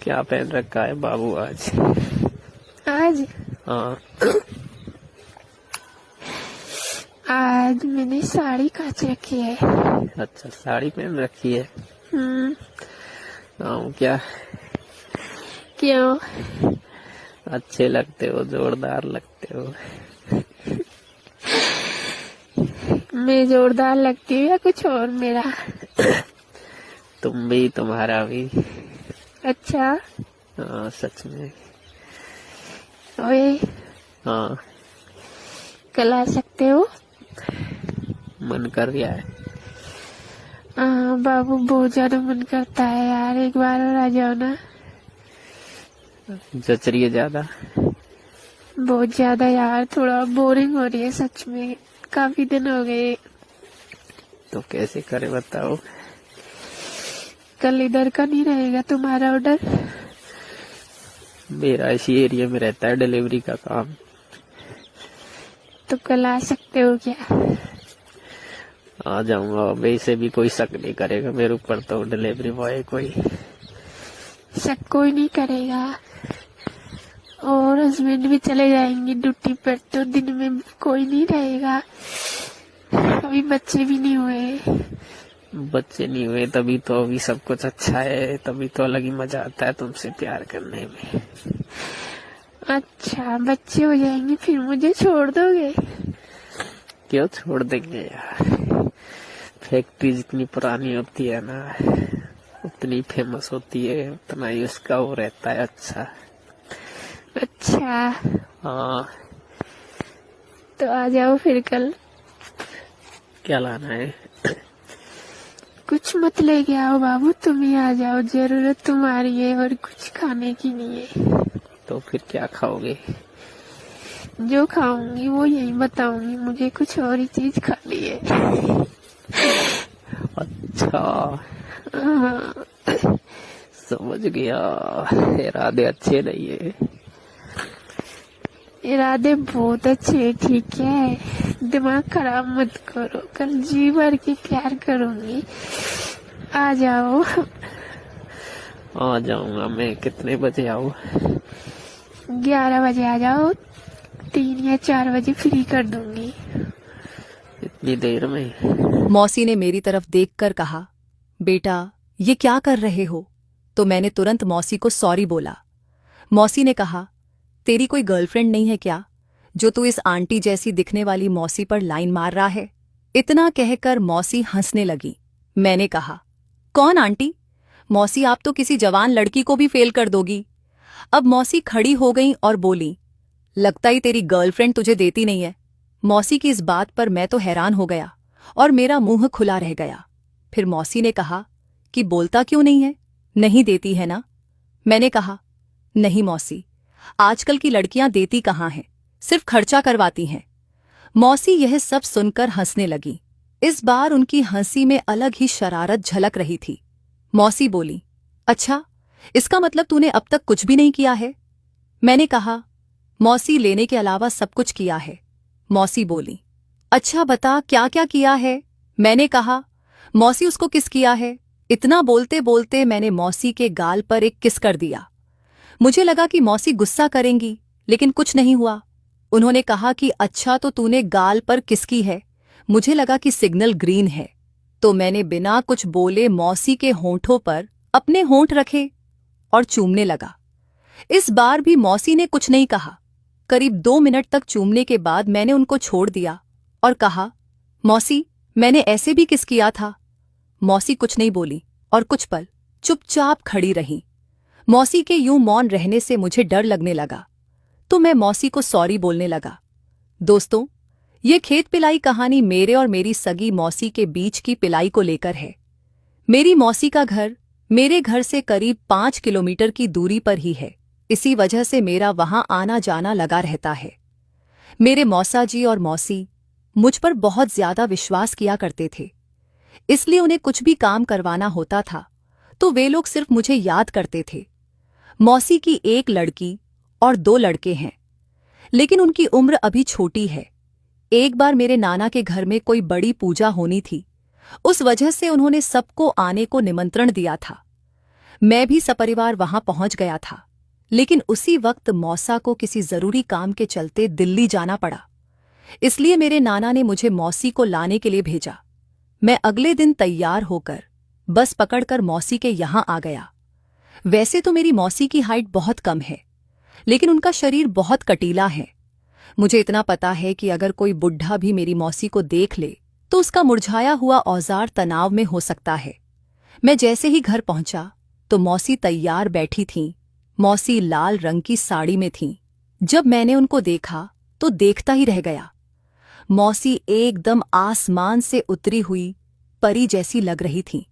क्या पहन रखा है बाबू आज? आज हाँ। आज मैंने साड़ी काच रखी है। अच्छा, साड़ी पहन रखी है। हम्म। हाँ, क्या? क्यों? अच्छे लगते हो, जोरदार लगते हो। मैं जोरदार लगती हूँ या कुछ और मेरा? तुम भी, तुम्हारा भी। अच्छा। हाँ, सच में। ओए, हाँ, कल आ सकते हो? मन कर रहा है। बाबू बहुत ज्यादा मन करता है यार, एक बार और आ जाओ ना। जच रही है ज्यादा? बहुत ज्यादा यार, थोड़ा बोरिंग हो रही है सच में, काफी दिन हो गए। तो कैसे करे बताओ? कल इधर का नहीं रहेगा तुम्हारा ऑर्डर? मेरा इसी एरिया में रहता है डिलीवरी का काम। तो कल आ सकते हो क्या? आ जाऊंगा, वैसे भी कोई शक नहीं करेगा मेरे ऊपर, तो डिलीवरी बॉय कोई। शक कोई नहीं करेगा, और हस्बैंड भी चले जाएंगे ड्यूटी पर, तो दिन में कोई नहीं रहेगा। अभी बच्चे भी नहीं हुए। बच्चे नहीं हुए तभी तो अभी सब कुछ अच्छा है, तभी तो अलग ही मजा आता है तुमसे प्यार करने में। अच्छा, बच्चे हो जाएंगे फिर मुझे छोड़ दोगे? क्यों छोड़ देंगे यार? फैक्ट्री जितनी पुरानी होती है ना, उतनी फेमस होती है, उतना ही उसका वो रहता है अच्छा। अच्छा, हाँ। तो आ जाओ फिर कल। क्या लाना है? कुछ मत लेके आओ बाबू, तुम ही आ जाओ, जरूरत तुम्हारी है और कुछ खाने की नहीं है। तो फिर क्या खाओगे? जो खाऊंगी वो यही बताऊंगी, मुझे कुछ और ही चीज खानी है। अच्छा, हाँ। समझ गया। इरादे अच्छे नहीं है। इरादे बहुत अच्छे, ठीक है, दिमाग खराब मत करो, कल जी भर के प्यार करूंगी। आ जाओ। आ जाऊंगा मैं। कितने बजे आऊँ? 11 बजे आ जाओ, 3 या 4 बजे फ्री कर दूंगी। इतनी देर में? मौसी ने मेरी तरफ देखकर कहा, बेटा ये क्या कर रहे हो? तो मैंने तुरंत मौसी को सॉरी बोला। मौसी ने कहा, तेरी कोई गर्लफ्रेंड नहीं है क्या, जो तू इस आंटी जैसी दिखने वाली मौसी पर लाइन मार रहा है? इतना कहकर मौसी हंसने लगी। मैंने कहा, कौन आंटी? मौसी आप तो किसी जवान लड़की को भी फेल कर दोगी। अब मौसी खड़ी हो गई और बोली, लगता ही तेरी गर्लफ्रेंड तुझे देती नहीं है। मौसी की इस बात पर मैं तो हैरान हो गया और मेरा मुंह खुला रह गया। फिर मौसी ने कहा कि बोलता क्यों नहीं है, नहीं देती है ना? मैंने कहा, नहीं मौसी, आजकल की लड़कियां देती कहाँ हैं, सिर्फ खर्चा करवाती हैं। मौसी यह सब सुनकर हंसने लगी। इस बार उनकी हंसी में अलग ही शरारत झलक रही थी। मौसी बोली, अच्छा, इसका मतलब तूने अब तक कुछ भी नहीं किया है? मैंने कहा, मौसी लेने के अलावा सब कुछ किया है। मौसी बोली, अच्छा बता क्या क्या किया है? मैंने कहा, मौसी उसको किस किया है? इतना बोलते बोलते मैंने मौसी के गाल पर एक किस कर दिया। मुझे लगा कि मौसी गुस्सा करेंगी, लेकिन कुछ नहीं हुआ। उन्होंने कहा कि अच्छा तो तूने गाल पर किस की है? मुझे लगा कि सिग्नल ग्रीन है, तो मैंने बिना कुछ बोले मौसी के होंठों पर अपने होंठ रखे और चूमने लगा। इस बार भी मौसी ने कुछ नहीं कहा। करीब 2 मिनट तक चूमने के बाद मैंने उनको छोड़ दिया और कहा, मौसी मैंने ऐसे भी किस किया था? मौसी कुछ नहीं बोली और कुछ पल चुपचाप खड़ी रही। मौसी के यूं मौन रहने से मुझे डर लगने लगा, तो मैं मौसी को सॉरी बोलने लगा। दोस्तों, ये खेत पिलाई कहानी मेरे और मेरी सगी मौसी के बीच की पिलाई को लेकर है। मेरी मौसी का घर मेरे घर से करीब 5 किलोमीटर की दूरी पर ही है, इसी वजह से मेरा वहां आना जाना लगा रहता है। मेरे मौसा जी और मौसी मुझ पर बहुत ज्यादा विश्वास किया करते थे, इसलिए उन्हें कुछ भी काम करवाना होता था तो वे लोग सिर्फ मुझे याद करते थे। मौसी की एक लड़की और 2 लड़के हैं, लेकिन उनकी उम्र अभी छोटी है। एक बार मेरे नाना के घर में कोई बड़ी पूजा होनी थी, उस वजह से उन्होंने सबको आने को निमंत्रण दिया था। मैं भी सपरिवार वहां पहुंच गया था, लेकिन उसी वक्त मौसा को किसी जरूरी काम के चलते दिल्ली जाना पड़ा। इसलिए मेरे नाना ने मुझे मौसी को लाने के लिए भेजा। मैं अगले दिन तैयार होकर बस पकड़कर मौसी के यहां आ गया। वैसे तो मेरी मौसी की हाइट बहुत कम है, लेकिन उनका शरीर बहुत कटीला है। मुझे इतना पता है कि अगर कोई बुढ़ा भी मेरी मौसी को देख ले तो उसका मुरझाया हुआ औजार तनाव में हो सकता है। मैं जैसे ही घर पहुंचा तो मौसी तैयार बैठी थीं। मौसी लाल रंग की साड़ी में थीं। जब मैंने उनको देखा तो देखता ही रह गया। मौसी एकदम आसमान से उतरी हुई परी जैसी लग रही थीं।